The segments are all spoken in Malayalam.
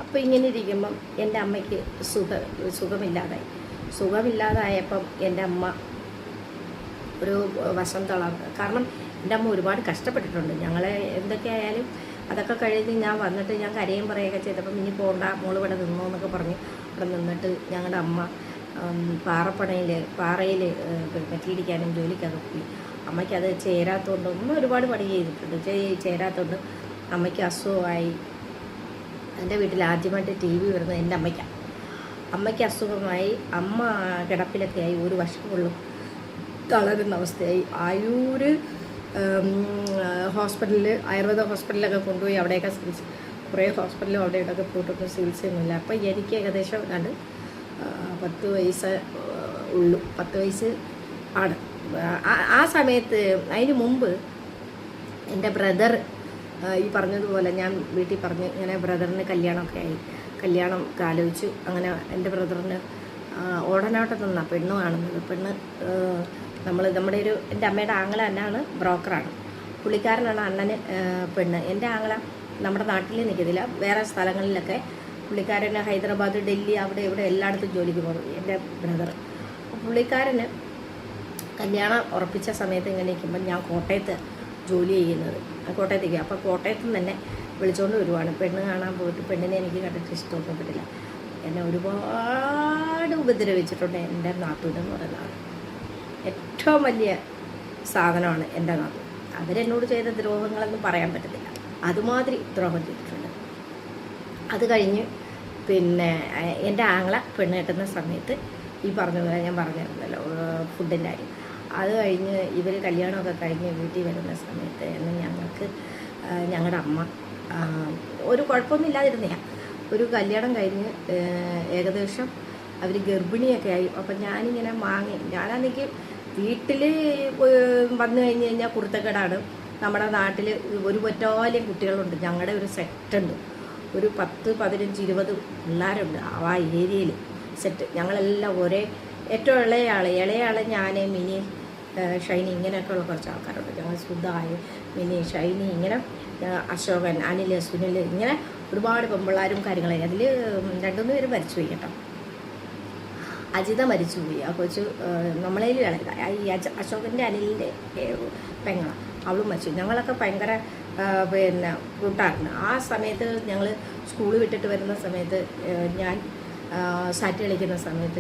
അപ്പോൾ ഇങ്ങനെ ഇരിക്കുമ്പം എൻ്റെ അമ്മയ്ക്ക് സുഖമില്ലാതായപ്പം എൻ്റെ അമ്മ ഒരു വശം തളർന്നു. കാരണം എൻ്റെ അമ്മ ഒരുപാട് കഷ്ടപ്പെട്ടിട്ടുണ്ട്. ഞങ്ങളെ എന്തൊക്കെയായാലും അതൊക്കെ കഴിഞ്ഞ് ഞാൻ വന്നിട്ട് ഞാൻ കരയും പറയുകയൊക്കെ ചെയ്തപ്പം ഇനി പോകണ്ട, മോൾ ഇവിടെ നിന്നോ എന്നൊക്കെ പറഞ്ഞ് ഇവിടെ നിന്നിട്ട് ഞങ്ങളുടെ അമ്മ പാറയിൽ മെറ്റിയിടിക്കാനും ജോലിക്കൊക്കെ പോയി. അമ്മയ്ക്ക് അത് ചേരാത്തതുകൊണ്ട് അമ്മ ഒരുപാട് പണി ചെയ്തിട്ടുണ്ട്. ചേരാത്തതുകൊണ്ട് അമ്മയ്ക്ക് അസുഖമായി. എൻ്റെ വീട്ടിൽ ആദ്യമായിട്ട് TV വരുന്നത് എൻ്റെ അമ്മയ്ക്ക് അസുഖമായി. അമ്മ കിടപ്പിലൊക്കെ ആയി, ഒരു വർഷം തളരുന്ന അവസ്ഥയായി. ആയൂർ ഹോസ്പിറ്റലിൽ, ആയുർവേദ ഹോസ്പിറ്റലിലൊക്കെ കൊണ്ടുപോയി. അവിടെയൊക്കെ കുറേ ഹോസ്പിറ്റലും അവിടെ ഇവിടെയൊക്കെ പോയിട്ടൊന്നും ചികിത്സയൊന്നുമില്ല. അപ്പോൾ എനിക്ക് ഏകദേശം 10 വയസ്സ് ഉള്ളൂ. 10 വയസ്സ് ആണ്. ആ സമയത്ത് അതിന് മുമ്പ് എൻ്റെ ബ്രദർ ഈ പറഞ്ഞതുപോലെ ഞാൻ വീട്ടിൽ പറഞ്ഞ് ഇങ്ങനെ ബ്രദറിന് കല്യാണം ആലോചിച്ചു. അങ്ങനെ എൻ്റെ ബ്രദറിന് ഓടനാട്ടം തന്ന പെണ്ണ് കാണുന്നത്. പെണ്ണ് നമ്മുടെ എൻ്റെ അമ്മയുടെ ആങ്ങള തന്നെയാണ്, ബ്രോക്കറാണ്. പുള്ളിക്കാരനാണ് അണ്ണന് പെണ്ണ്. എൻ്റെ ആങ്ങള നമ്മുടെ നാട്ടിൽ നിൽക്കത്തില്ല, വേറെ സ്ഥലങ്ങളിലൊക്കെ പുള്ളിക്കാരന് ഹൈദരാബാദ്, ഡൽഹി, അവിടെ ഇവിടെ എല്ലായിടത്തും ജോലിക്ക് പോകും എൻ്റെ ബ്രദർ. പുള്ളിക്കാരന് കല്യാണം ഉറപ്പിച്ച സമയത്ത് ഇങ്ങനെ നിൽക്കുമ്പോൾ ഞാൻ കോട്ടയത്ത് ജോലി ചെയ്യുന്നത്, കോട്ടയത്തേക്ക്. അപ്പോൾ കോട്ടയത്ത് നിന്ന് തന്നെ വിളിച്ചുകൊണ്ട് വരുവാണ്. പെണ്ണ് കാണാൻ പോയിട്ട് പെണ്ണിനെ എനിക്ക് കണ്ടിട്ട് ഇഷ്ടമൊന്നും പറ്റില്ല. എന്നെ ഒരുപാട് ഉപദ്രവിച്ചിട്ടുണ്ട് എൻ്റെ നാത്തൂനെന്ന് പറയുന്നത്. ഏറ്റവും വലിയ സാധനമാണ് എൻ്റെ നാത്തൂൻ. അവരെന്നോട് ചെയ്ത ദ്രോഹങ്ങളൊന്നും പറയാൻ പറ്റത്തില്ല, അതുമാതിരി ദ്രോഹം ചെയ്തിട്ടുണ്ട്. അത് കഴിഞ്ഞ് പിന്നെ എൻ്റെ ആങ്ങള പെണ്ണ് കെട്ടുന്ന സമയത്ത് ഈ പറഞ്ഞ പോലെ ഞാൻ പറഞ്ഞിരുന്നല്ലോ ഫുഡിൻ്റെ കാര്യം. അത് കഴിഞ്ഞ് ഇവർ കല്യാണമൊക്കെ കഴിഞ്ഞ് വീട്ടിൽ വരുന്ന സമയത്ത് ഞങ്ങളുടെ അമ്മ ഒരു കുഴപ്പമൊന്നും ഇല്ലാതിരുന്നേ. ഒരു കല്യാണം കഴിഞ്ഞ് ഏകദേശം അവർ ഗർഭിണിയൊക്കെ ആയി. അപ്പം ഞാനിങ്ങനെ ഞാനാണെങ്കിൽ വീട്ടിൽ വന്നു കഴിഞ്ഞാൽ കുരുത്തക്കേടാണ്. നമ്മുടെ നാട്ടിൽ ഒരു പറ്റാലും കുട്ടികളുണ്ട്. ഞങ്ങളുടെ ഒരു സെറ്റുണ്ട്, ഒരു 10, 15, 20 പിള്ളേരുണ്ട് ആ ഏരിയയിൽ സെറ്റ്. ഞങ്ങളെല്ലാം ഏറ്റവും ഇളയാൾ ഞാൻ, മിനി, ഷൈനി, ഇങ്ങനെയൊക്കെയുള്ള കുറച്ച് ആൾക്കാരുണ്ട്. ഞങ്ങൾ സുധായ, മിനി, ഷൈനി, ഇങ്ങനെ അശോകൻ, അനിൽ, സുനിൽ, ഇങ്ങനെ ഒരുപാട് പെമ്പിള്ളാരും കാര്യങ്ങളായി. അതിൽ 2-3 പേര് മരിച്ചുപോയി കേട്ടോ. അജിത മരിച്ചുപോയി. ആ കൊച്ചു നമ്മളേലും ഇളയത. ഈ അശോകൻ്റെ അനിലിൻ്റെ പെങ്ങളാണ്, അവളും മരിച്ചു. ഞങ്ങളൊക്കെ ഭയങ്കര പിന്നെ കൂട്ടായിരുന്നു. ആ സമയത്ത് ഞങ്ങൾ സ്കൂൾ വിട്ടിട്ട് വരുന്ന സമയത്ത് ഞാൻ സാറ്റ് കളിക്കുന്ന സമയത്ത്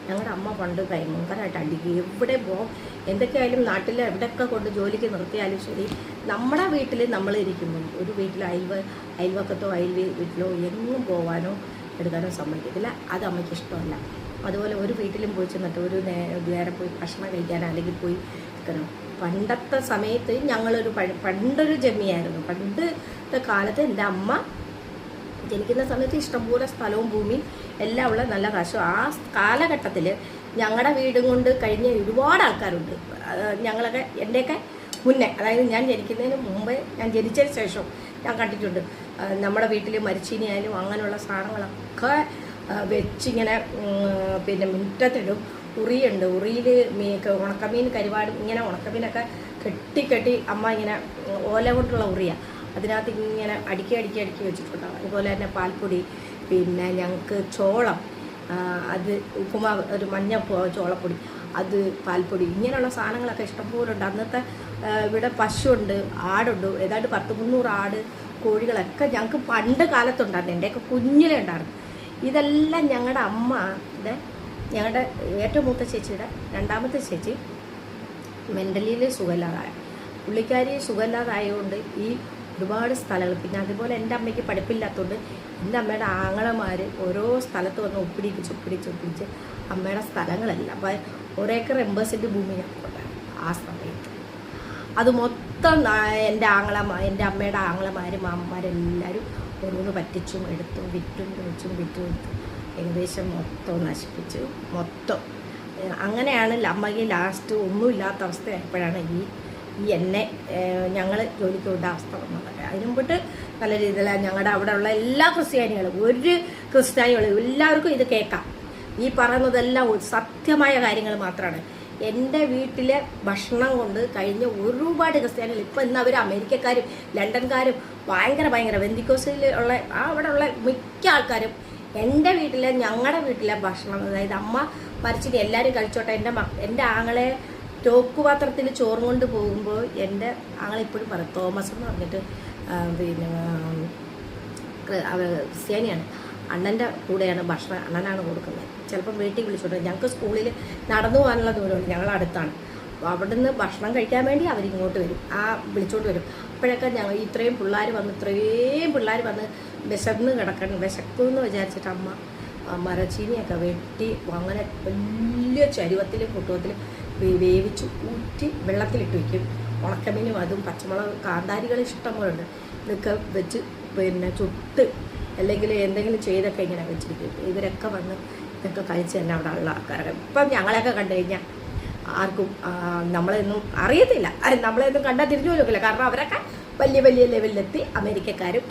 ഞങ്ങളുടെ അമ്മ പണ്ട് ഭയങ്കരമായിട്ട് അടിക്കും. എവിടെ എന്തൊക്കെയായാലും നാട്ടിൽ എവിടെയൊക്കെ കൊണ്ട് ജോലിക്ക് നിർത്തിയാലും ശരി, നമ്മുടെ വീട്ടിൽ നമ്മൾ ഇരിക്കുമ്പം ഒരു വീട്ടിൽ അയൽവക്കത്തോ വീട്ടിലോ എങ്ങും പോകാനോ എടുക്കാനോ സമ്മതിക്കത്തില്ല. അത് അമ്മയ്ക്ക് ഇഷ്ടമല്ല. അതുപോലെ ഒരു വീട്ടിലും പോയി ചെന്നിട്ട് ഒരു നേരം പോയി ഭക്ഷണം കഴിക്കാനോ അല്ലെങ്കിൽ പോയി നിൽക്കണം. പണ്ടത്തെ സമയത്ത് ഞങ്ങളൊരു പണ്ടൊരു ജമ്മിയായിരുന്നു. പണ്ടത്തെ കാലത്ത് എൻ്റെ അമ്മ ജനിക്കുന്ന സമയത്ത് ഇഷ്ടംപോലെ സ്ഥലവും ഭൂമിയും എല്ലാം ഉള്ള നല്ല കാശും. ആ കാലഘട്ടത്തിൽ ഞങ്ങളുടെ വീടും കൊണ്ട് കഴിഞ്ഞ ഒരുപാട് ആൾക്കാരുണ്ട്. ഞങ്ങളൊക്കെ എൻ്റെയൊക്കെ മുന്നേ, അതായത് ഞാൻ ജനിക്കുന്നതിന് മുമ്പേ, ഞാൻ ജനിച്ചതിന് ശേഷം ഞാൻ കണ്ടിട്ടുണ്ട്. നമ്മുടെ വീട്ടിൽ മരിച്ചീനിയായാലും അങ്ങനെയുള്ള സാധനങ്ങളൊക്കെ വെച്ചിങ്ങനെ പിന്നെ മുറ്റത്തിടും. ഉറിയുണ്ട്, ഉറിയിൽ ഉണക്കമീൻ കരിവാടും, ഇങ്ങനെ ഉണക്കമീനൊക്കെ കെട്ടി അമ്മ ഇങ്ങനെ ഓല കൊണ്ടുള്ള ഉറിയാണ്, അതിനകത്ത് ഇങ്ങനെ അടുക്കി വെച്ചിട്ടുണ്ടാകും. അതുപോലെ തന്നെ പാൽപ്പൊടി, പിന്നെ ഞങ്ങൾക്ക് ചോളം, അത് ഉപ്പുമാവ്, ഒരു മഞ്ഞ ചോളപ്പൊടി, അത് പാൽപ്പൊടി, ഇങ്ങനെയുള്ള സാധനങ്ങളൊക്കെ ഇഷ്ടംപോലെ ഉണ്ട്. അന്നത്തെ ഇവിടെ പശുവുണ്ട്, ആടുണ്ട്, ഏതാണ്ട് 10-300 ആട്, കോഴികളൊക്കെ ഞങ്ങൾക്ക് പണ്ട് കാലത്തുണ്ടായിരുന്നു. എൻ്റെയൊക്കെ കുഞ്ഞിലേ ഉണ്ടായിരുന്നു. ഇതെല്ലാം ഞങ്ങളുടെ അമ്മ, ഞങ്ങളുടെ ഏറ്റവും മൂത്ത ചേച്ചിയുടെ രണ്ടാമത്തെ ചേച്ചി മെൻ്റലിയിൽ സുഖമില്ലാതായ, പുള്ളിക്കാരി സുഖമില്ലാതായതുകൊണ്ട് ഈ ഒരുപാട് സ്ഥലങ്ങൾ, പിന്നെ അതുപോലെ എൻ്റെ അമ്മയ്ക്ക് പഠിപ്പില്ലാത്തതുകൊണ്ട് എൻ്റെ അമ്മയുടെ ആങ്ങളമാർ ഓരോ സ്ഥലത്ത് വന്ന് ഒപ്പിടിച്ച് അമ്മയുടെ സ്ഥലങ്ങളെല്ലാം, അപ്പോൾ 1 ഏക്കർ 80 സെൻറ്റ് ഭൂമി ഞങ്ങൾക്കുണ്ടായിരുന്നു ആ സമയത്ത്. അത് മൊത്തം എൻ്റെ അമ്മയുടെ ആങ്ങളമാരും മാമന്മാരെല്ലാവരും ഓരോന്ന് പറ്റിച്ചും എടുത്തും വിറ്റും ഏകദേശം മൊത്തം നശിപ്പിച്ചു. അങ്ങനെയാണ് അമ്മയ്ക്ക് ലാസ്റ്റ് ഒന്നുമില്ലാത്ത അവസ്ഥയായപ്പോഴാണ് ഈ എന്നെ ഞങ്ങൾ ജോലിക്ക് വിട്ട അവസ്ഥ വന്നത്. അതിന് മുമ്പിട്ട് നല്ല രീതിയിലാണ് ഞങ്ങളുടെ അവിടെ ഉള്ള എല്ലാ ക്രിസ്ത്യാനികളും, ഒരു ക്രിസ്ത്യാനികളും എല്ലാവർക്കും ഇത് കേൾക്കാം. ഈ പറയുന്നതെല്ലാം സത്യമായ കാര്യങ്ങൾ മാത്രമാണ്. എൻ്റെ വീട്ടിലെ ഭക്ഷണം കൊണ്ട് കഴിഞ്ഞ ഒരുപാട് ക്രിസ്ത്യാനികൾ ഇപ്പം ഇന്ന് അവർ അമേരിക്കക്കാരും ലണ്ടൻകാരും ഭയങ്കര വെന്തിക്കോസിൽ ഉള്ള അവിടെ ഉള്ള മിക്ക ആൾക്കാരും എൻ്റെ വീട്ടിലെ ഞങ്ങളുടെ വീട്ടിലെ ഭക്ഷണം, അതായത് അമ്മ മരിച്ചിട്ട് എല്ലാവരും കഴിച്ചോട്ടെ, എൻ്റെ ആങ്ങളെ തോക്കുപാത്രത്തിൽ ചോറ് കൊണ്ട് പോകുമ്പോൾ എൻ്റെ ആങ്ങളെ ഇപ്പോഴും പറയും, തോമസ് എന്ന് പറഞ്ഞിട്ട് പിന്നെ ക്രിസ്ത്യാനിയാണ്, അണ്ണൻ്റെ കൂടെയാണ് ഭക്ഷണം അണ്ണനാണ് കൊടുക്കുന്നത്. ചിലപ്പം വീട്ടിൽ വിളിച്ചോട്ടെ, ഞങ്ങൾക്ക് സ്കൂളിൽ നടന്നു പോകാനുള്ള ദൂരമുണ്ട്, ഞങ്ങൾ അടുത്താണ്. അപ്പോൾ അവിടെ നിന്ന് ഭക്ഷണം കഴിക്കാൻ വേണ്ടി അവരിങ്ങോട്ട് വരും, വിളിച്ചോണ്ട് വരും. അപ്പോഴൊക്കെ ഞങ്ങൾ ഇത്രയും പിള്ളേർ വന്ന് വിശക്കുമെന്ന് വിചാരിച്ചിട്ട് അമ്മ മരച്ചീനിയൊക്കെ വെട്ടി അങ്ങനെ വലിയ ചരുവത്തിലും കുട്ടുവത്തിലും വേവിച്ച് ഊറ്റി വെള്ളത്തിലിട്ട് വയ്ക്കും. ഉണക്കമീനും അതും പച്ചമുളക് കാന്താരികൾ ഇഷ്ടംപോലുണ്ട്, ഇതൊക്കെ വെച്ച് പിന്നെ ചുട്ട് അല്ലെങ്കിൽ എന്തെങ്കിലും ചെയ്തൊക്കെ ഇങ്ങനെ വെച്ചിരിക്കും. ഇവരൊക്കെ വന്ന് ഇതൊക്കെ കഴിച്ച് തന്നെ അവിടെ ഉള്ള ആൾക്കാരൊക്കെ. ഇപ്പം ഞങ്ങളെയൊക്കെ കണ്ടു കഴിഞ്ഞാൽ ആർക്കും നമ്മളെയൊന്നും അറിയത്തില്ല, നമ്മളെയൊന്നും കണ്ടാൽ തിരിഞ്ഞു പോലുമില്ല. കാരണം അവരൊക്കെ വലിയ ലെവലിലെത്തി, അമേരിക്കക്കാരും